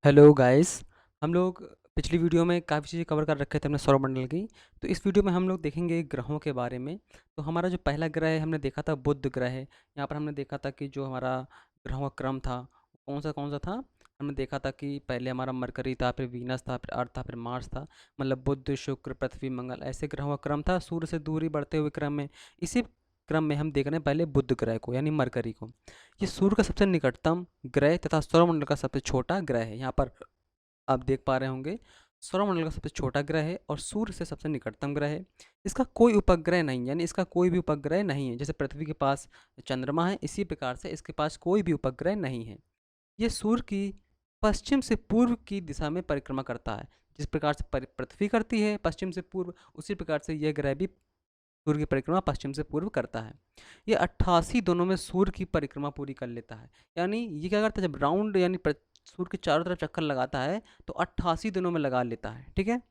Hello guys. हम लोग पिछली वीडियो में काफ़ी चीज़ें कवर कर रखे थे अपने सौरमंडल की। तो इस वीडियो में हम लोग देखेंगे ग्रहों के बारे में। तो हमारा जो पहला ग्रह है हमने देखा था बुध ग्रह है। यहाँ पर हमने देखा था कि जो हमारा ग्रहों का क्रम था कौन सा था। हमने देखा था कि पहले हमारा मरकरी था, फिर वीनस था, फिर अर्थ था, फिर मार्स था। मतलब बुध, शुक्र, पृथ्वी, मंगल ऐसे ग्रहों का क्रम था सूर्य से दूरी बढ़ते हुए क्रम में। इसी क्रम में हम देख रहे हैं पहले बुध ग्रह को यानी मरकरी को। ये सूर्य का सबसे निकटतम ग्रह तथा सौरमंडल का सबसे छोटा ग्रह है। यहाँ पर आप देख पा रहे होंगे सौरमंडल का सबसे छोटा ग्रह है और सूर्य से सबसे निकटतम ग्रह है। इसका कोई उपग्रह नहीं, यानी इसका कोई भी उपग्रह नहीं है। जैसे पृथ्वी के पास चंद्रमा है, इसी प्रकार से इसके पास कोई भी उपग्रह नहीं है। ये सूर्य की पश्चिम से पूर्व की दिशा में परिक्रमा करता है। जिस प्रकार से पृथ्वी करती है पश्चिम से पूर्व, उसी प्रकार से यह ग्रह भी सूर्य की परिक्रमा पश्चिम से पूर्व करता है। ये 88 दिनों में सूर्य की परिक्रमा पूरी कर लेता है। यानी ये क्या करता है, जब राउंड यानी सूर्य के चारों तरफ चक्कर लगाता है तो 88 दिनों में लगा लेता है। ठीक है।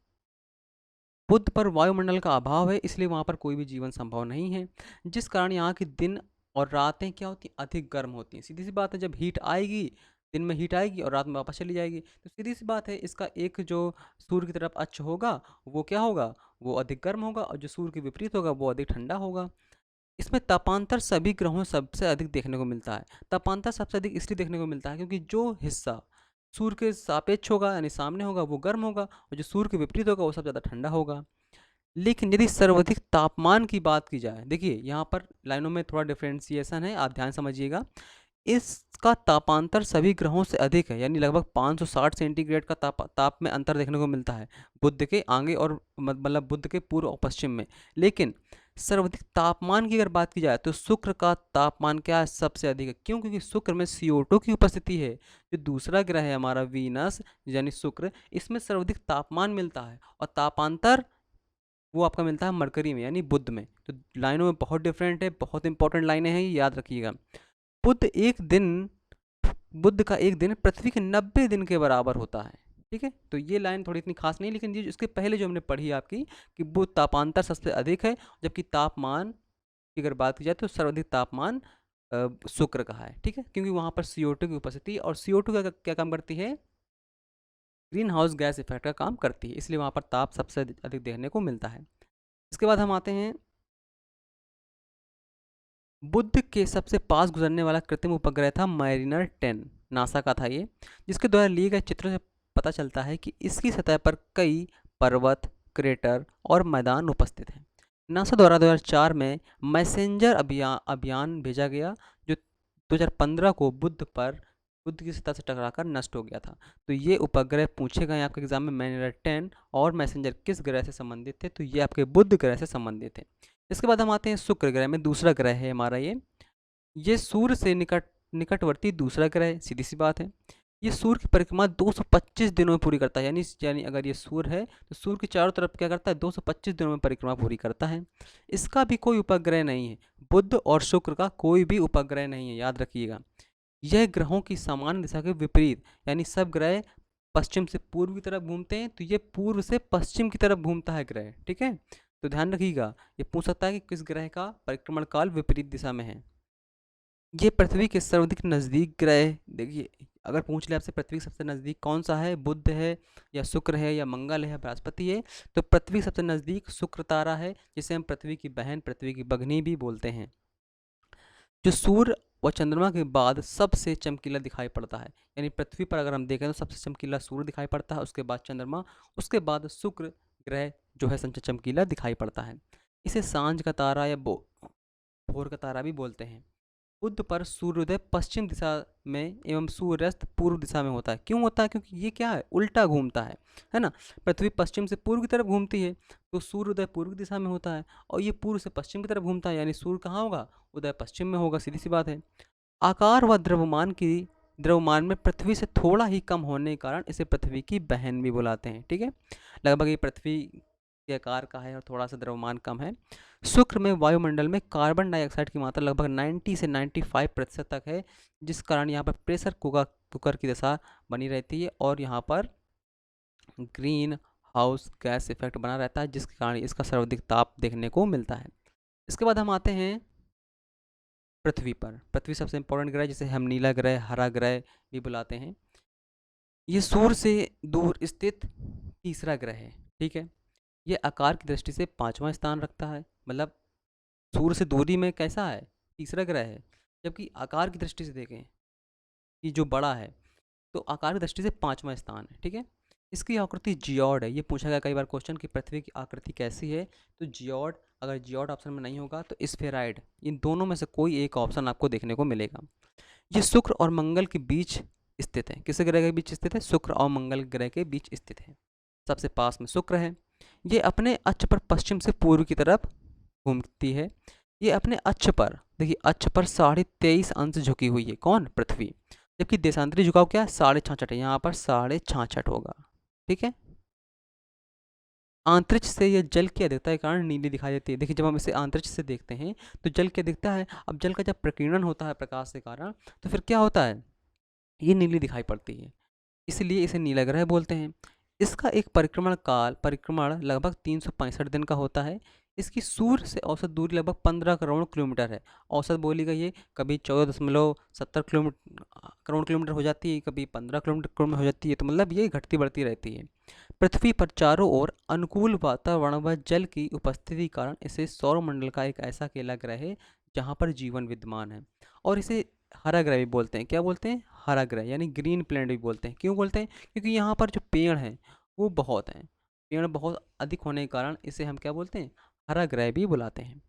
बुध पर वायुमंडल का अभाव है, इसलिए वहाँ पर कोई भी जीवन संभव नहीं है। जिस कारण यहाँ के दिन और रातें क्या होती हैं, अधिक गर्म होती हैं। सीधी सी बात है, जब हीट आएगी दिन में हीट आएगी और रात में वापस चली जाएगी, तो सीधी सी बात है इसका एक जो सूर्य की तरफ अक्ष होगा वो क्या होगा, वो अधिक गर्म होगा, और जो सूर्य के विपरीत होगा वो अधिक ठंडा होगा। इसमें तापांतर सभी ग्रहों सबसे अधिक देखने को मिलता है। तापांतर सबसे अधिक इसलिए देखने को मिलता है क्योंकि जो हिस्सा सूर्य के सापेक्ष होगा यानी सामने होगा वो गर्म होगा, और जो सूर्य के विपरीत होगा वो सबसे ज़्यादा ठंडा होगा। लेकिन यदि सर्वाधिक तापमान की बात की जाए, देखिए यहाँ पर लाइनों में थोड़ा डिफ्रेंसिएशन है, आप ध्यान समझिएगा। इसका तापांतर सभी ग्रहों से अधिक है, यानी लगभग 560 सेंटीग्रेड का ताप में अंतर देखने को मिलता है बुध के आगे और मतलब बुध के पूर्व और पश्चिम में। लेकिन सर्वाधिक तापमान की अगर बात की जाए तो शुक्र का तापमान क्या है, सबसे अधिक है। क्यों? क्योंकि शुक्र में CO2 की उपस्थिति है। जो दूसरा ग्रह है हमारा वीनस यानी शुक्र, इसमें सर्वाधिक तापमान मिलता है और तापांतर वो आपका मिलता है मरकरी में यानी बुध में। तो लाइनों में बहुत डिफरेंट है, बहुत इंपॉर्टेंट लाइनें हैं, ये याद रखिएगा। बुध एक दिन बुध का एक दिन पृथ्वी के 90 दिन के बराबर होता है। ठीक है, तो ये लाइन थोड़ी इतनी खास नहीं, लेकिन ये इसके पहले जो हमने पढ़ी आपकी कि बुध तापांतर सबसे अधिक है, जबकि तापमान की अगर बात की जाए तो सर्वाधिक तापमान शुक्र का है। ठीक है, क्योंकि वहाँ पर CO2 की उपस्थिति, और CO2 क्या क्या काम करती है, ग्रीन हाउस गैस इफेक्ट का काम करती है, इसलिए वहाँ पर ताप सबसे अधिक देखने को मिलता है। इसके बाद हम आते हैं बुध के सबसे पास गुजरने वाला कृत्रिम उपग्रह था मैरिनर 10, नासा का था ये, जिसके द्वारा लिए गए चित्रों से पता चलता है कि इसकी सतह पर कई पर्वत, क्रेटर और मैदान उपस्थित हैं। नासा द्वारा 2004 में मैसेंजर अभियान भेजा गया, जो 2015 को बुध की सतह से टकराकर नष्ट हो गया था। तो ये उपग्रह पूछेगा यहाँ आपके एग्जाम में, मैरिनर 10 और मैसेंजर किस ग्रह से संबंधित थे, तो ये आपके बुध ग्रह से संबंधित थे। इसके बाद हम आते हैं शुक्र ग्रह में, दूसरा ग्रह है हमारा ये सूर्य से निकटवर्ती दूसरा ग्रह है, सीधी सी बात है। ये सूर्य की परिक्रमा 225 दिनों में पूरी करता है, यानी अगर ये सूर्य है तो सूर्य के चारों तरफ क्या करता है, 225 दिनों में परिक्रमा पूरी करता है। इसका भी कोई उपग्रह नहीं है, बुध और शुक्र का कोई भी उपग्रह नहीं है, याद रखिएगा। यह ग्रहों की सामान्य दिशा के विपरीत, यानी सब ग्रह पश्चिम से पूर्व की तरफ घूमते हैं, तो ये पूर्व से पश्चिम की तरफ घूमता है ग्रह। ठीक है, तो ध्यान रखिएगा, ये पूछ सकता है कि किस ग्रह का परिक्रमण काल विपरीत दिशा में है। ये पृथ्वी के सर्वाधिक नज़दीक ग्रह, देखिए अगर पूछ ले आपसे पृथ्वी के सबसे नज़दीक कौन सा है, बुध है या शुक्र है या मंगल है या बृहस्पति है, तो पृथ्वी के सबसे नज़दीक शुक्र तारा है, जिसे हम पृथ्वी की बहन, पृथ्वी की भगनी भी बोलते हैं। जो सूर्य व चंद्रमा के बाद सबसे चमकीला दिखाई पड़ता है, यानी पृथ्वी पर अगर हम देखें तो सबसे चमकीला सूर्य दिखाई पड़ता है, उसके बाद चंद्रमा, उसके बाद शुक्र ग्रह जो है सबसे चमकीला दिखाई पड़ता है। इसे सांझ का तारा या भोर का तारा भी बोलते हैं। बुध पर सूर्योदय पश्चिम दिशा में एवं सूर्यास्त पूर्व दिशा में होता है। क्यों होता है? क्योंकि ये क्या है, उल्टा घूमता है ना। पृथ्वी पश्चिम से पूर्व की तरफ घूमती है, तो सूर्योदय पूर्व दिशा में होता है, और ये पूर्व से पश्चिम की तरफ घूमता है, यानी सूर्य कहाँ होगा, उदय पश्चिम में होगा, सीधी सी बात है। आकार व द्रव्यमान में पृथ्वी से थोड़ा ही कम होने के कारण इसे पृथ्वी की बहन भी बुलाते हैं। ठीक है, लगभग ये पृथ्वी के आकार का है और थोड़ा सा द्रव्यमान कम है। शुक्र में वायुमंडल में कार्बन डाइऑक्साइड की मात्रा लगभग 90 से 95% तक है, जिस कारण यहाँ पर प्रेशर कुकर की दशा बनी रहती है, और यहाँ पर ग्रीन हाउस गैस इफेक्ट बना रहता है, जिसके कारण इसका सर्वाधिक ताप देखने को मिलता है। इसके बाद हम आते हैं पृथ्वी पर। पृथ्वी सबसे इंपॉर्टेंट ग्रह, जिसे हम नीला ग्रह, हरा ग्रह भी बुलाते हैं। ये सूर्य से दूर स्थित तीसरा ग्रह है। ठीक है, ये आकार की दृष्टि से पांचवा स्थान रखता है, मतलब सूर्य से दूरी में कैसा है, तीसरा ग्रह है। जबकि आकार की दृष्टि से देखें कि जो बड़ा है, तो आकार की दृष्टि से पांचवा स्थान है। ठीक है, इसकी आकृति जियोड है। ये पूछा गया कई बार क्वेश्चन कि पृथ्वी की आकृति कैसी है, तो जियोड, अगर जियोड ऑप्शन में नहीं होगा तो स्फेराइड, इन दोनों में से कोई एक ऑप्शन आपको देखने को मिलेगा। ये शुक्र और मंगल के बीच स्थित है। किस ग्रह के बीच स्थित है? शुक्र और मंगल ग्रह के बीच स्थित है। सबसे पास में शुक्र है। ये अपने अक्ष पर पश्चिम से पूर्व की तरफ घूमती है। ये अपने अक्ष पर, देखिए अक्ष पर 23.5 अंश झुकी हुई है। कौन? पृथ्वी। जबकि देशांतरी झुकाव क्या है? 66.5 है। यहाँ पर 66.5 होगा। ठीक है, अंतरिक्ष से यह जल की अधिकता के कारण नीली दिखाई देती है। देखिए जब हम इसे अंतरिक्ष से देखते हैं तो जल की अधिकता है। अब जल का जब प्रकीर्णन होता है प्रकाश के कारण, तो फिर क्या होता है? ये नीली दिखाई पड़ती है, इसलिए इसे नीला ग्रह बोलते हैं। इसका एक परिक्रमण लगभग 365 दिन का होता है। इसकी सूर्य से औसत दूरी लगभग 15 करोड़ किलोमीटर है। औसत बोली गई है, कभी 14.70 करोड़ किलोमीटर हो जाती है, कभी 15 किलोमीटर हो जाती है, तो मतलब ये घटती बढ़ती रहती है। पृथ्वी पर चारों ओर अनुकूल वातावरण व जल की उपस्थिति के कारण इसे सौरमंडल का एक ऐसा अकेला ग्रह है जहाँ पर जीवन विद्यमान है। और इसे हरा ग्रह भी बोलते हैं। क्या बोलते हैं? हरा ग्रह, यानी ग्रीन प्लैनेट भी बोलते हैं। क्यों बोलते हैं? क्योंकि यहाँ पर जो पेड़ हैं वो बहुत हैं। पेड़ बहुत अधिक होने के कारण इसे हम क्या बोलते हैं? हरा ग्रह भी बुलाते हैं।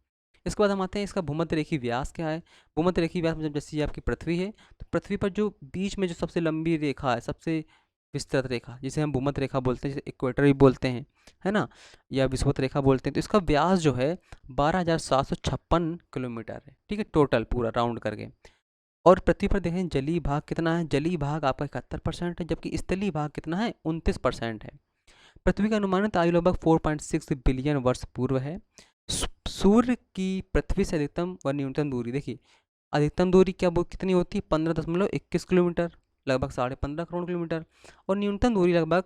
इसके बाद हम आते हैं इसका भूमध्य रेखी व्यास क्या है। भूमध्य रेखी व्यास मतलब जैसे ये आपकी पृथ्वी है, तो पृथ्वी पर जो बीच में जो सबसे लंबी रेखा है, सबसे विस्तृत रेखा, जिसे हम भूमध्य रेखा बोलते हैं, जिसे इक्वेटर भी बोलते हैं, है ना, या विषुवत रेखा बोलते हैं, तो इसका व्यास जो है 12,756 किलोमीटर है। ठीक है, टोटल पूरा राउंड करके। और पृथ्वी पर देखें जलीय भाग कितना है? जलीय भाग आपका 71% है, जबकि स्थलीय भाग कितना है? 29% है। पृथ्वी का अनुमानित आयु लगभग 4.6 बिलियन वर्ष पूर्व है। सूर्य की पृथ्वी से अधिकतम व न्यूनतम दूरी देखिए, अधिकतम दूरी क्या वो कितनी होती है? 15.21 किलोमीटर, लगभग 15.5 किलोमीटर। और न्यूनतम दूरी लगभग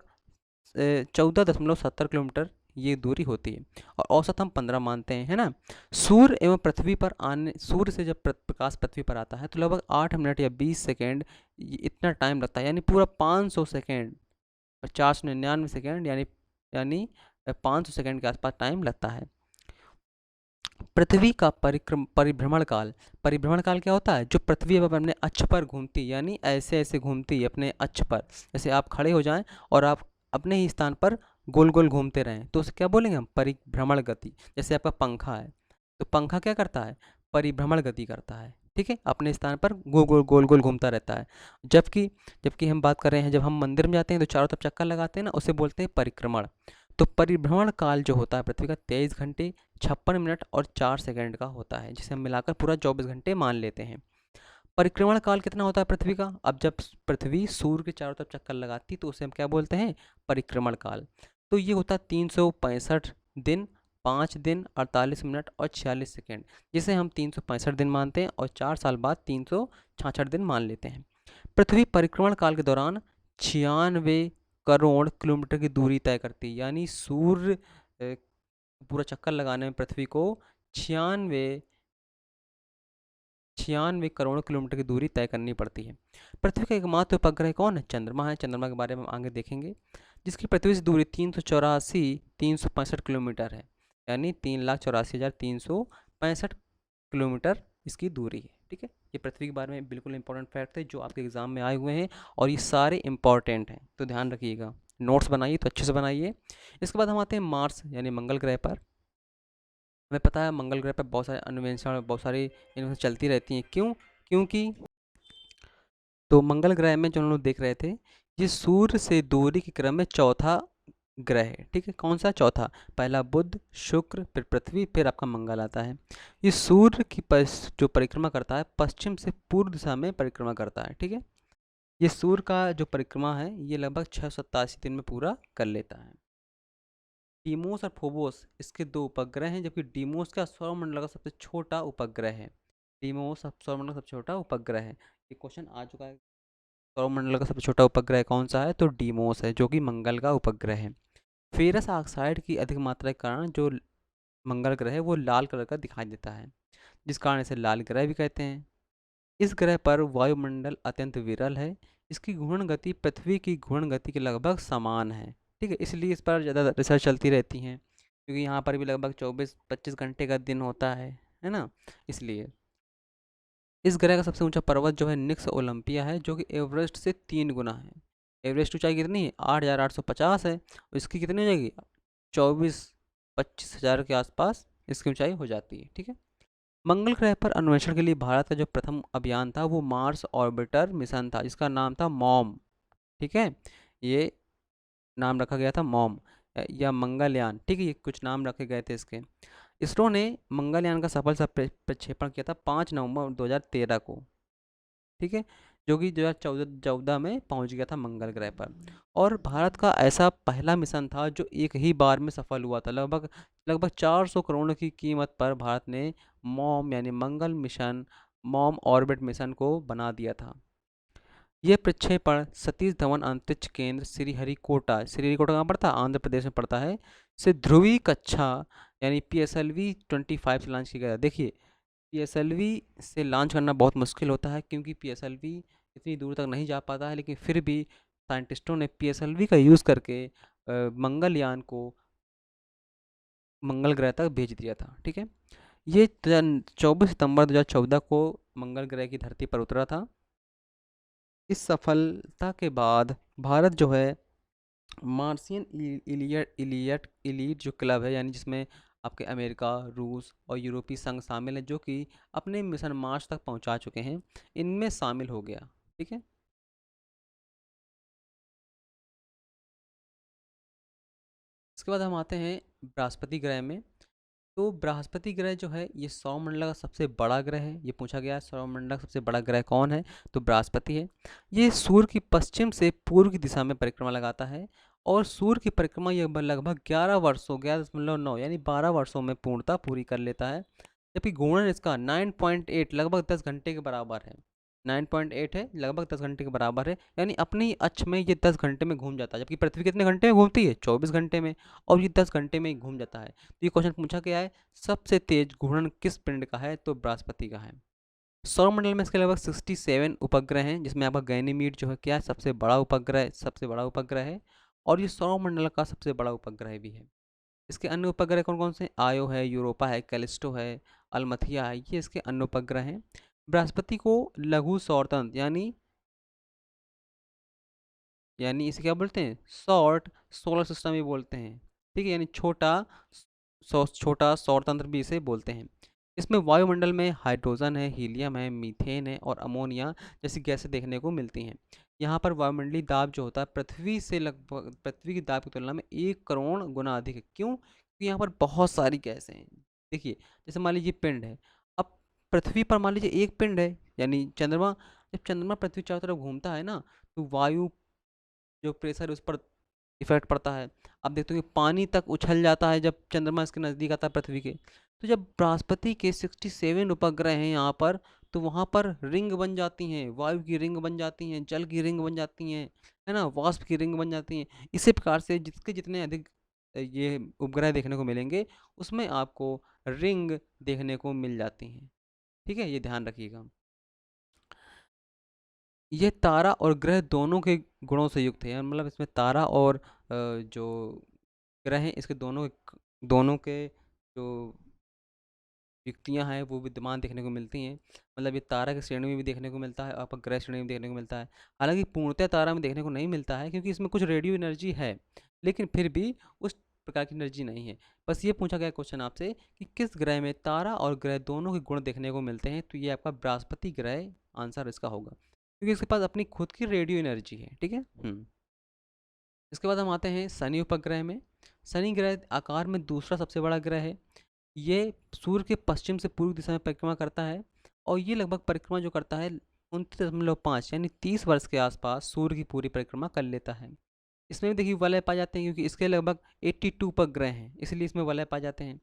14.70 किलोमीटर ये दूरी होती है। और औसत हम 15 मानते हैं, है ना। सूर्य एवं पृथ्वी पर आने, सूर्य से जब प्रकाश पृथ्वी पर आता है तो लगभग 8 मिनट या 20 सेकेंड इतना टाइम लगता है, यानी पूरा 500 सेकेंड, 499 सेकेंड, यानी 500 सेकेंड के आसपास टाइम लगता है। पृथ्वी का परिभ्रमण काल क्या होता है? जो पृथ्वी अब अपने अक्ष पर घूमती, यानी ऐसे ऐसे घूमती है अपने अक्ष पर, जैसे आप खड़े हो जाएं और आप अपने ही स्थान पर गोल गोल घूमते रहें, तो उसे क्या बोलेंगे हम? परिभ्रमण गति। जैसे आपका पंखा है, तो पंखा क्या करता है? परिभ्रमण गति करता है। ठीक है, अपने स्थान पर गोल गोल घूमता रहता है। जबकि जबकि हम बात कर रहे हैं, जब हम मंदिर में जाते हैं तो चारों तरफ चक्कर लगाते हैं ना, उसे बोलते हैं परिक्रमण। तो परिभ्रमण काल जो होता है पृथ्वी का 23 घंटे 56 मिनट और 4 सेकंड का होता है, जिसे हम मिलाकर पूरा 24 घंटे मान लेते हैं। परिक्रमण काल कितना होता है पृथ्वी का? अब जब पृथ्वी सूर्य के चारों तरफ चक्कर लगाती तो उसे हम क्या बोलते हैं? परिक्रमण काल। तो ये होता है 365 दिन, 5 दिन, 48 मिनट और 46 सेकेंड, जिसे हम 365 दिन मानते हैं और 4 साल बाद 366 दिन मान लेते हैं। पृथ्वी परिक्रमण काल के दौरान 96 करोड़ किलोमीटर की दूरी तय करती है, यानी सूर्य पूरा चक्कर लगाने में पृथ्वी को छियानवे 96 करोड़ किलोमीटर की दूरी तय करनी पड़ती है। पृथ्वी का एकमात्र उपग्रह कौन है? चंद्रमा है। चंद्रमा के बारे में हम आगे देखेंगे, जिसकी पृथ्वी से दूरी 365 किलोमीटर है, यानी 3,84,365 किलोमीटर इसकी दूरी है। ठीक है, ये पृथ्वी के बारे में बिल्कुल इंपॉर्टेंट फैक्ट है जो आपके एग्जाम में आए हुए हैं, और ये सारे इंपॉर्टेंट हैं, तो ध्यान रखिएगा। नोट्स बनाइए तो अच्छे से बनाइए। इसके बाद हम आते हैं मार्स यानी मंगल ग्रह पर। हमें पता है मंगल ग्रह पर बहुत सारे अन्वेषण और बहुत सारी इन्वेंशन चलती रहती हैं। क्यों? क्योंकि तो मंगल ग्रह में जो हम लोग देख रहे थे, ये सूर्य से दूरी के क्रम में चौथा ग्रह है। ठीक है, कौन सा? चौथा। पहला बुध, शुक्र, फिर पृथ्वी, फिर आपका मंगल आता है। ये सूर्य की जो परिक्रमा करता है, पश्चिम से पूर्व दिशा में परिक्रमा करता है। ठीक है, ये सूर्य का जो परिक्रमा है ये लगभग 687 दिन में पूरा कर लेता है। डीमोस और फोबोस इसके दो उपग्रह हैं, जबकि डीमोस का सौरमंडल का सबसे छोटा उपग्रह है। डीमोस सौरमंडल का सबसे छोटा उपग्रह है। ये क्वेश्चन आ चुका है, सौरमंडल का सबसे छोटा उपग्रह कौन सा है? तो डीमोस है, जो कि मंगल का उपग्रह है। फेरस ऑक्साइड की अधिक मात्रा के कारण जो मंगल ग्रह है वो लाल कलर का दिखाई देता है, जिस कारण इसे लाल ग्रह भी कहते हैं। इस ग्रह पर वायुमंडल अत्यंत विरल है। इसकी घूर्णन गति पृथ्वी की घूर्णन गति के लगभग समान है। ठीक है, इसलिए इस पर ज़्यादा रिसर्च चलती रहती हैं, क्योंकि यहाँ पर भी लगभग 24-25 घंटे का दिन होता है ना, इसलिए। इस ग्रह का सबसे ऊंचा पर्वत जो है निक्स ओलंपिया है, जो कि एवरेस्ट से 3 गुना है। एवरेस्ट ऊंचाई कितनी है? 8,850 है, और इसकी कितनी हो जाएगी? 24-25 हज़ार के आसपास इसकी ऊंचाई हो जाती है। ठीक है। मंगल ग्रह पर अन्वेषण के लिए भारत का जो प्रथम अभियान था वो मार्स ऑर्बिटर मिशन था, जिसका नाम था मॉम। ठीक है, ये नाम रखा गया था मॉम या मंगलयान। ठीक है, ये कुछ नाम रखे गए थे इसके। इसरो ने मंगलयान का सफल प्रक्षेपण किया था 5 नवंबर 2013 को। ठीक है, जो कि 2014 में पहुंच गया था मंगल ग्रह पर। और भारत का ऐसा पहला मिशन था जो एक ही बार में सफल हुआ था। लगभग लगभग 400 करोड़ की कीमत पर भारत ने मॉम यानी मंगल मिशन, मॉम ऑर्बिट मिशन को बना दिया था। यह प्रक्षेपण सतीश धवन अंतरिक्ष केंद्र श्रीहरिकोटा कहाँ पड़ता है? आंध्र प्रदेश में पड़ता है, से ध्रुवीय कक्षा यानी PSLV 25 से लॉन्च किया गया। देखिए, PSLV से लॉन्च करना बहुत मुश्किल होता है, क्योंकि PSLV इतनी दूर तक नहीं जा पाता है, लेकिन फिर भी साइंटिस्टों ने PSLV का यूज़ करके मंगलयान को मंगल ग्रह तक भेज दिया था। ठीक है, ये 24 सितंबर 2014 को मंगल ग्रह की धरती पर उतरा था। इस सफलता के बाद भारत जो है मार्सियन इलीट जो क्लब है, यानी जिसमें आपके अमेरिका, रूस और यूरोपीय संघ शामिल हैं, जो कि अपने मिशन मार्स तक पहुंचा चुके हैं, इनमें शामिल हो गया। ठीक है। इसके बाद हम आते हैं बृहस्पति ग्रह में। तो बृहस्पति ग्रह जो है ये सौरमंडल का सबसे बड़ा ग्रह है। ये पूछा गया है सौरमंडल का सबसे बड़ा ग्रह कौन है, तो बृहस्पति है। ये सूर्य की पश्चिम से पूर्व की दिशा में परिक्रमा लगाता है, और सूर्य की परिक्रमा ये लगभग 11 वर्षों 11.9 यानी 12 वर्षों में पूर्णतः पूरी कर लेता है। जबकि घूर्णन इसका 9.8 लगभग 10 घंटे के बराबर है। 9.8 है, लगभग 10 घंटे के बराबर है, यानी अपनी अक्ष में ये 10 घंटे में घूम जाता है। जबकि पृथ्वी कितने घंटे में घूमती है? 24 घंटे में, और ये 10 घंटे में ही घूम जाता है। तो ये क्वेश्चन पूछा गया है सबसे तेज घूर्णन किस पिंड का है, तो बृहस्पति का है। सौरमंडल में इसके लगभग 67 उपग्रह हैं, जिसमें आपका गैनीमीड जो है क्या है? सबसे बड़ा उपग्रह है, और ये सौरमंडल का सबसे बड़ा उपग्रह भी है। इसके अन्य उपग्रह कौन कौन से हैं? आयो है, यूरोपा है, कैलिस्टो है, अलमथिया है, ये इसके अन्य उपग्रह हैं। बृहस्पति को लघु सौरतंत्र यानी इसे क्या बोलते हैं? शॉर्ट सोलर सिस्टम भी बोलते हैं। ठीक है, यानी छोटा सौर तंत्र भी इसे बोलते हैं। इसमें वायुमंडल में हाइड्रोजन है, हीलियम है, मीथेन है और अमोनिया जैसी गैसें देखने को मिलती हैं। यहाँ पर वायुमंडलीय दाब जो होता है पृथ्वी की दाब की तुलना में 1 करोड़ गुना अधिक है। क्यों? क्योंकि यहाँ पर बहुत सारी गैसें हैं। देखिए, जैसे मान लीजिए पिंड है। अब पृथ्वी पर मान लीजिए एक पिंड है, यानी चंद्रमा। जब चंद्रमा पृथ्वी चारों तरफ घूमता है ना, तो वायु जो प्रेशर है उस पर इफेक्ट पड़ता है। आप देखते हो कि पानी तक उछल जाता है जब चंद्रमा इसके नज़दीक आता है पृथ्वी के। तो जब बृहस्पति के 67 उपग्रह हैं यहाँ पर, तो वहाँ पर रिंग बन जाती हैं, वायु की रिंग बन जाती हैं, जल की रिंग बन जाती हैं, है ना, वाष्प की रिंग बन जाती हैं। इसी प्रकार से जिसके जितने अधिक ये उपग्रह देखने को मिलेंगे, उसमें आपको रिंग देखने को मिल जाती हैं। ठीक है, ये ध्यान रखिएगा। ये तारा और ग्रह दोनों के गुणों से युक्त है, मतलब इसमें तारा और जो ग्रह हैं इसके दोनों के जो युक्तियां हैं वो विद्यमान देखने को मिलती हैं। मतलब ये तारा की श्रेणी में भी देखने को मिलता है, आपका ग्रह श्रेणी में देखने को मिलता है। हालांकि पूर्णतः तारा में देखने को नहीं मिलता है, क्योंकि इसमें कुछ रेडियो एनर्जी है, लेकिन फिर भी उस प्रकार की एनर्जी नहीं है। बस ये पूछा गया क्वेश्चन आपसे कि किस ग्रह में तारा और ग्रह दोनों के गुण देखने को मिलते हैं, तो ये आपका बृहस्पति ग्रह आंसर इसका होगा, क्योंकि इसके पास अपनी खुद की रेडियो एनर्जी है। ठीक है। इसके बाद हम आते हैं शनि उपग्रह में। शनि ग्रह आकार में दूसरा सबसे बड़ा ग्रह है। ये सूर्य के पश्चिम से पूर्व दिशा में परिक्रमा करता है, और ये लगभग परिक्रमा जो करता है 29.5 यानी 30 वर्ष के आसपास सूर्य की पूरी परिक्रमा कर लेता है। इसमें भी देखिए वलय पाए जाते हैं, क्योंकि इसके लगभग 82 उपग्रह हैं, इसलिए इसमें वलय पाए जाते हैं,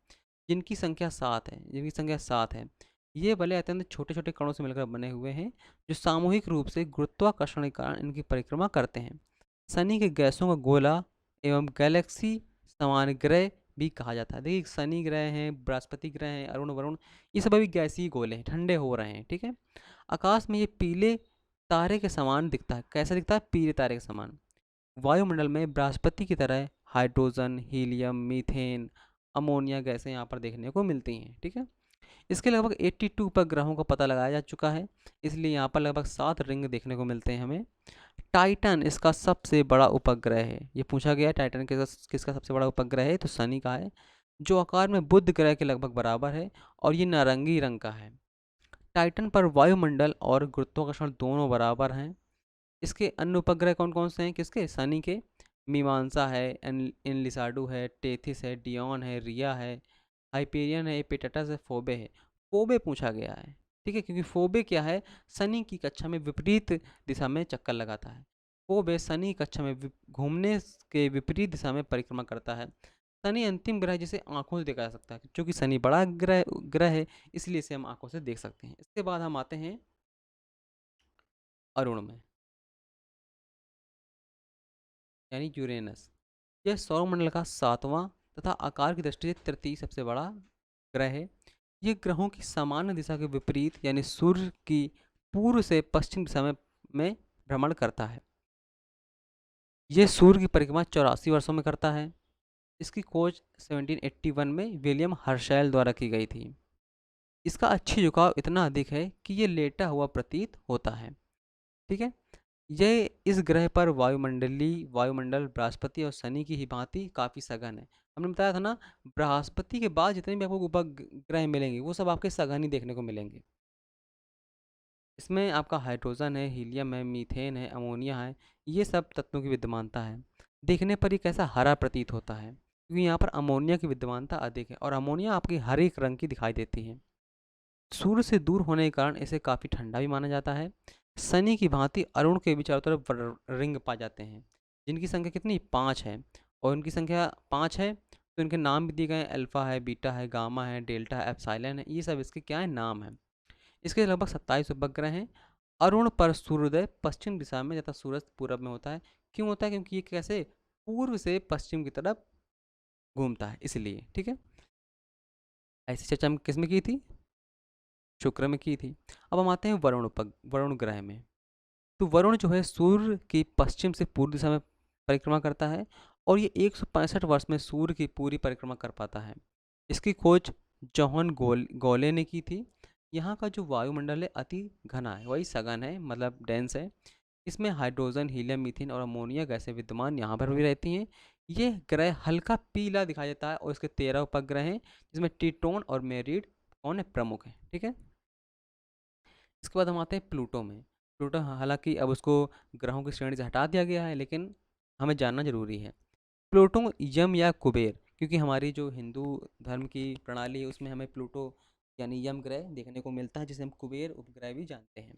जिनकी संख्या 7 है। ये वलय अत्यंत छोटे छोटे कणों से मिलकर बने हुए हैं, जो सामूहिक रूप से गुरुत्वाकर्षण के कारण इनकी परिक्रमा करते हैं। शनि के गैसों का गोला एवं गैलेक्सी समान ग्रह भी कहा जाता है। देखिए, शनि ग्रह हैं, बृहस्पति ग्रह हैं, अरुण वरुण, ये सब अभी गैसीय गोले हैं, ठंडे हो रहे हैं। ठीक है। आकाश में ये पीले तारे के समान दिखता है। कैसा दिखता है? पीले तारे के समान। वायुमंडल में बृहस्पति की तरह हाइड्रोजन, हीलियम, मीथेन, अमोनिया गैसें यहाँ पर देखने को मिलती हैं। ठीक है। इसके लगभग 82 उपग्रहों का पता लगाया जा चुका है, इसलिए यहाँ पर लगभग 7 रिंग देखने को मिलते हैं हमें। टाइटन इसका सबसे बड़ा उपग्रह है। ये पूछा गया है टाइटन किसका सबसे बड़ा उपग्रह है, तो शनि का है, जो आकार में बुध ग्रह के लगभग बराबर है और ये नारंगी रंग का है। टाइटन पर वायुमंडल और गुरुत्वाकर्षण दोनों बराबर हैं। इसके अन्य उपग्रह कौन कौन से हैं? किसके? शनि के। मीमांसा है, एनलिसाडू है, टेथिस है, डियोन है, रिया है, हाइपेरियन है, एपिटाटस है, फोबे है। फोबे पूछा गया है, ठीक है, क्योंकि फोबे क्या है? शनि की कक्षा में विपरीत दिशा में चक्कर लगाता है। फोबे शनि की कक्षा में घूमने के विपरीत दिशा में परिक्रमा करता है। शनि अंतिम ग्रह जिसे आंखों से देखा जा सकता है, क्योंकि शनि बड़ा ग्रह ग्रह है, इसलिए इसे हम आंखों से देख सकते हैं। इसके बाद हम आते हैं अरुण में, यानी यूरेनस। यह सौरमंडल का 7वां तथा आकार की दृष्टि से तृतीय सबसे बड़ा ग्रह है। ये ग्रहों की सामान्य दिशा के विपरीत यानी सूर्य की पूर्व से पश्चिम दिशा में भ्रमण करता है। यह सूर्य की परिक्रमा 84 वर्षों में करता है। इसकी खोज 1781 में विलियम हर्शेल द्वारा की गई थी। इसका अक्षीय झुकाव इतना अधिक है कि ये लेटा हुआ प्रतीत होता है। ठीक है। यह इस ग्रह पर वायुमंडल बृहस्पति और शनि की ही भांति काफ़ी सघन है। हमने बताया था ना, बृहस्पति के बाद जितने भी आपको उपग्रह मिलेंगे वो सब आपके सघन ही देखने को मिलेंगे। इसमें आपका हाइड्रोजन है, हीलियम है, मीथेन है, अमोनिया है, ये सब तत्वों की विद्यमानता है। देखने पर ये कैसा हरा प्रतीत होता है, क्योंकि यहाँ पर अमोनिया की विद्यमानता अधिक है और अमोनिया आपकी हरे रंग की दिखाई देती है। सूर्य से दूर होने के कारण इसे काफ़ी ठंडा भी माना जाता है। शनि की भांति अरुण के भी चारों तरफ रिंग पाए जाते हैं, जिनकी संख्या कितनी? 5 है। और उनकी संख्या 5 है तो इनके नाम भी दिए गए हैं, अल्फा है, बीटा है, गामा है, डेल्टा है, एप्सिलॉन है, ये सब इसके क्या है? नाम है। इसके लगभग 27 उपग्रह हैं। अरुण पर सूर्योदय पश्चिम दिशा में तथा सूरज पूरब में होता है। क्यों होता है? क्योंकि ये कैसे पूर्व से पश्चिम की तरफ घूमता है, इसलिए। ठीक है। ऐसी चर्चा हम किस में की थी? शुक्र में की थी। अब हम आते हैं वरुण ग्रह में। तो वरुण जो है सूर्य की पश्चिम से पूर्व दिशा में परिक्रमा करता है और ये 165 वर्ष में सूर्य की पूरी परिक्रमा कर पाता है। इसकी खोज जॉन गोले ने की थी। यहाँ का जो वायुमंडल है अति घना है, वही सघन है, मतलब डेंस है। इसमें हाइड्रोजन, हीलियम, मीथेन और अमोनिया गैसें विद्यमान यहाँ पर भी रहती हैं। ये ग्रह हल्का पीला दिखाई देता है और इसके 13 उपग्रह हैं, जिसमें टीटोन और मेरिड कौन है? प्रमुख है। ठीक है। इसके बाद हम आते हैं प्लूटो में। प्लूटो हालांकि अब उसको ग्रहों की श्रेणी से हटा दिया गया है, लेकिन हमें जानना जरूरी है। प्लूटो यम या कुबेर, क्योंकि हमारी जो हिंदू धर्म की प्रणाली है उसमें हमें प्लूटो यानी यम ग्रह देखने को मिलता है, जिसे हम कुबेर उपग्रह भी जानते हैं।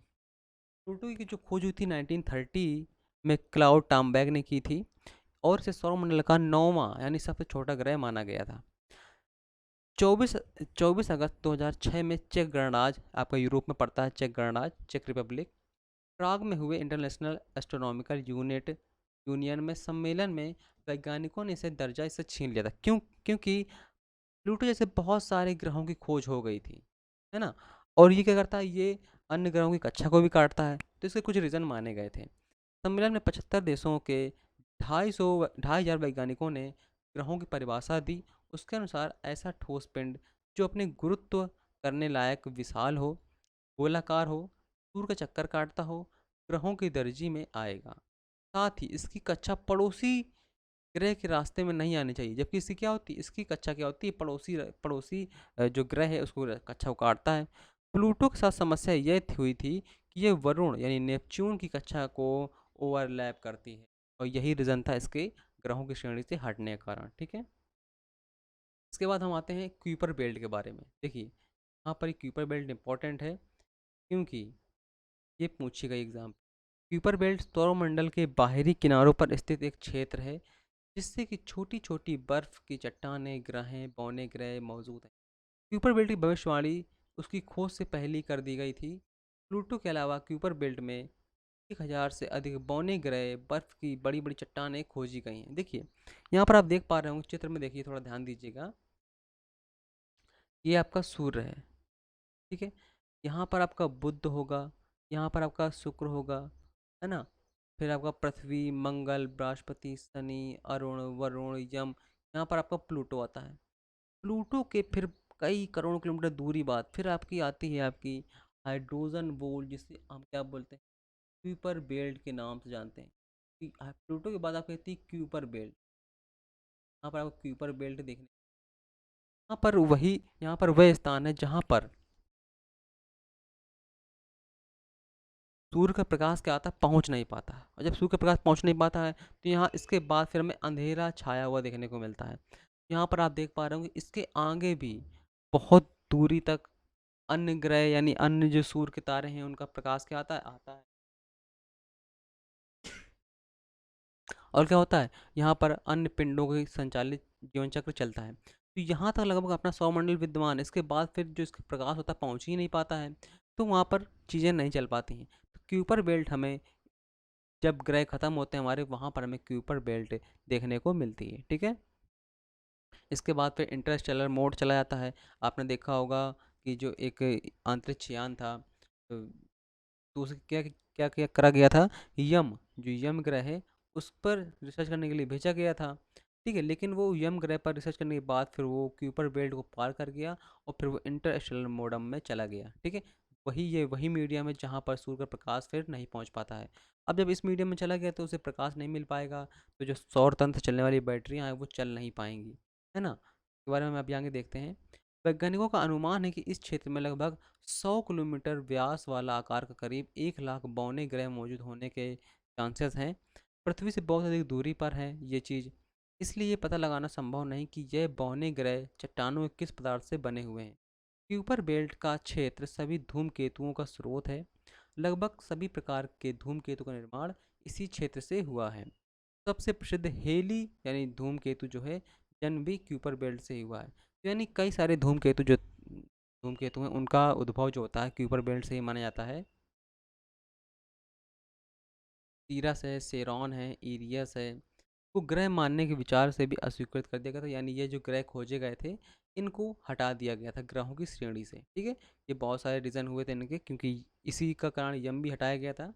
प्लूटो की जो खोज हुई थी 1930 में क्लाउड टॉम्बैग ने की थी और इसे सौरमंडल का 9वां यानी सबसे छोटा ग्रह माना गया था। 24 अगस्त 2006 में चेक गणराज्य, आपका यूरोप में पड़ता है चेक गणराज्य, चेक रिपब्लिक, प्राग में हुए इंटरनेशनल एस्ट्रोनॉमिकल यूनियन में सम्मेलन में वैज्ञानिकों ने इसे दर्जा इससे छीन लिया था। क्योंकि प्लूटो जैसे बहुत सारे ग्रहों की खोज हो गई थी, है ना, और ये क्या करता है? ये अन्य ग्रहों की कक्षा को भी काटता है, तो इसके कुछ रीज़न माने गए थे। सम्मेलन में 75 देशों के 2,500 वैज्ञानिकों ने ग्रहों की परिभाषा दी। उसके अनुसार ऐसा ठोस पिंड जो अपने गुरुत्व करने लायक विशाल हो, गोलाकार हो, सूर्य का चक्कर काटता हो, ग्रहों की दर्जी में आएगा। साथ ही इसकी कक्षा पड़ोसी ग्रह के रास्ते में नहीं आनी चाहिए। जबकि इसकी क्या होती है? इसकी कक्षा क्या होती है? पड़ोसी जो ग्रह है उसको कक्षा उकाड़ता है। प्लूटो के साथ समस्या यह हुई थी कि यह वरुण यानी नेपच्यून की कक्षा को ओवरलैप करती है और यही रीज़न था इसके ग्रहों की श्रेणी से हटने का कारण। ठीक है। इसके बाद हम आते हैं क्यूपर बेल्ट के बारे में। देखिए यहाँ पर क्यूपर बेल्ट इंपॉर्टेंट है, क्योंकि ये पूछी गई एग्जाम। क्यूपर बेल्ट सौरमंडल के बाहरी किनारों पर स्थित एक क्षेत्र है जिससे कि छोटी छोटी बर्फ की चट्टानें, ग्रहें, बौने ग्रह मौजूद हैं। क्यूपर बेल्ट की भविष्यवाणी उसकी खोज से पहले ही कर दी गई थी। प्लूटो के अलावा क्यूपर बेल्ट में 1000 से अधिक बौने ग्रह, बर्फ की बड़ी बड़ी चट्टानें खोजी गई हैं। देखिए यहाँ पर आप देख पा रहे होंगे चित्र में, देखिए थोड़ा ध्यान दीजिएगा। ये आपका सूर्य है, ठीक है। यहाँ पर आपका बुध होगा, यहाँ पर आपका शुक्र होगा, है ना। फिर आपका पृथ्वी, मंगल, बृहस्पति, शनि, अरुण, वरुण, यम, यहाँ पर आपका प्लूटो आता है। प्लूटो के फिर कई करोड़ किलोमीटर दूरी बाद फिर आपकी आती है आपकी हाइड्रोजन बोल, जिसे हम क्या बोलते हैं, क्यूपर बेल्ट के नाम से जानते हैं। प्लूटो के बाद आपकी आती है क्यूपर बेल्ट। यहाँ पर आपको क्यूपर बेल्ट देखने, यहाँ पर वही, यहाँ पर वह स्थान है जहाँ पर सूर्य का प्रकाश क्या आता है, पहुँच नहीं पाता है। और जब सूर्य का प्रकाश पहुँच नहीं पाता है तो यहाँ इसके बाद फिर हमें अंधेरा छाया हुआ देखने को मिलता है। यहाँ पर आप देख पा रहे होंगे इसके आगे भी बहुत दूरी तक अन्य ग्रह यानी अन्य जो सूर्य के तारे हैं उनका प्रकाश क्या आता है। और क्या होता है, यहाँ पर अन्य पिंडों के संचालित जीवन चक्र चलता है। तो यहाँ तक लगभग अपना सौरमंडल विद्यमान, इसके बाद फिर जो इसका प्रकाश होता है पहुँच ही नहीं पाता है, तो वहाँ पर चीज़ें नहीं चल पाती हैं। तो क्यूपर बेल्ट हमें, जब ग्रह खत्म होते हैं हमारे, वहाँ पर हमें क्यूपर बेल्ट देखने को मिलती है, ठीक है। इसके बाद फिर इंटरस्टेलर मोड चला जाता है। आपने देखा होगा कि जो एक अंतरिक्ष यान था, तो उसे क्या क्या क्या करा गया था, यम, जो यम ग्रह है उस पर रिसर्च करने के लिए भेजा गया था, ठीक है। लेकिन वो यम ग्रह पर रिसर्च करने के बाद फिर वो क्यूपर बेल्ट को पार कर गया और फिर वो इंटरस्टेलर मोडम में चला गया, ठीक है। वही मीडियम है जहाँ पर सूर्य का प्रकाश फिर नहीं पहुँच पाता है। अब जब इस मीडियम में चला गया तो उसे प्रकाश नहीं मिल पाएगा, तो जो सौर तंत्र चलने वाली बैटरियाँ हैं वो चल नहीं पाएंगी, है ना। इसके बारे में हम अभी आगे देखते हैं। वैज्ञानिकों का अनुमान है कि इस क्षेत्र में लगभग 100 किलोमीटर व्यास वाला आकार का करीब 1 लाख बौने ग्रह मौजूद होने के चांसेस हैं। पृथ्वी से बहुत अधिक दूरी पर है ये चीज़, इसलिए ये पता लगाना संभव नहीं कि यह बौने ग्रह चट्टानों के किस पदार्थ से बने हुए हैं। क्यूपर बेल्ट का क्षेत्र सभी धूमकेतुओं का स्रोत है। लगभग सभी प्रकार के धूमकेतु का निर्माण इसी क्षेत्र से हुआ है। सबसे प्रसिद्ध हेली यानी धूमकेतु जो है, जन्म भी क्यूपर बेल्ट से ही हुआ है। तो यानी कई सारे धूमकेतु हैं उनका उद्भव जो होता है क्यूपर बेल्ट से ही माना जाता है। सीरस है, सेरॉन है, इरियस है, को ग्रह मानने के विचार से भी अस्वीकृत कर दिया गया था। यानी ये जो ग्रह खोजे गए थे इनको हटा दिया गया था ग्रहों की श्रेणी से, ठीक है। ये बहुत सारे रीज़न हुए थे इनके, क्योंकि इसी का कारण यम भी हटाया गया था।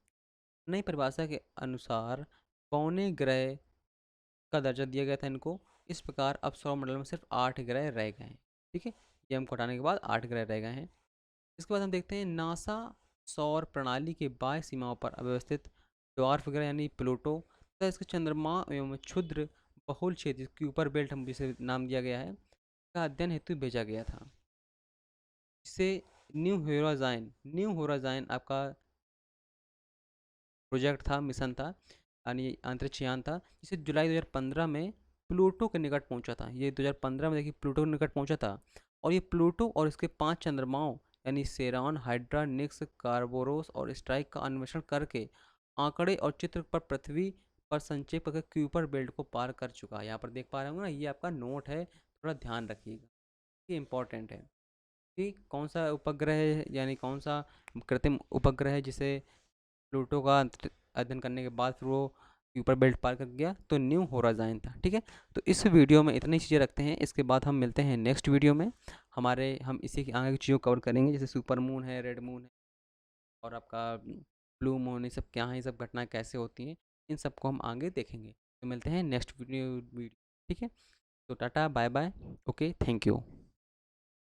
नई परिभाषा के अनुसार पौने ग्रह का दर्जा दिया गया था इनको। इस प्रकार अब सौरमंडल में सिर्फ 8 ग्रह रह गए हैं, ठीक है। यम को हटाने के बाद 8 ग्रह रह गए हैं। इसके बाद हम देखते हैं नासा सौर प्रणाली के बाह्य सीमाओं पर अव्यवस्थित ड्वार्फ ग्रह यानी प्लूटो तथा इसके चंद्रमा एवं क्षुद्र बहुल क्षेत्र के ऊपर बेल्ट, हम जिसे नाम दिया गया है, का अध्ययन हेतु भेजा गया था। इसे न्यू होराइजन आपका प्रोजेक्ट था, मिशन था, यानी अंतरिक्ष यान था, जिसे जुलाई 2015 में प्लूटो के निकट पहुंचा था। ये 2015 में देखिए प्लूटो के निकट पहुंचा था। और ये प्लूटो और इसके 5 चंद्रमाओं यानी सेरान, हाइड्रा, निक्स, कार्बोरोस और स्ट्राइक का अन्वेषण करके आंकड़े और चित्र पर पृथ्वी पर संक्षेप करके क्यूपर बेल्ट को पार कर चुका है। यहाँ पर देख पा रहे होंगे ना, ये आपका नोट है, थोड़ा ध्यान रखिएगा, ये इंपॉर्टेंट है कि कौन सा उपग्रह है, यानी कौन सा कृत्रिम उपग्रह है जिसे प्लूटो का अध्ययन करने के बाद फिर वो ऊपर बेल्ट पार कर गया, तो न्यू होराइजन था, ठीक है। तो इस वीडियो में इतनी चीज़ें रखते हैं, इसके बाद हम मिलते हैं नेक्स्ट वीडियो में। हम इसी की आगे की चीज़ों कवर करेंगे, जैसे सुपर मून है, रेड मून है, और आपका ब्लू मून, ये सब क्या है, ये सब घटनाएं कैसे होती हैं, इन सबको हम आगे देखेंगे। तो मिलते हैं नेक्स्ट वीडियो, ठीक है। तो tata bye bye, okay, thank you.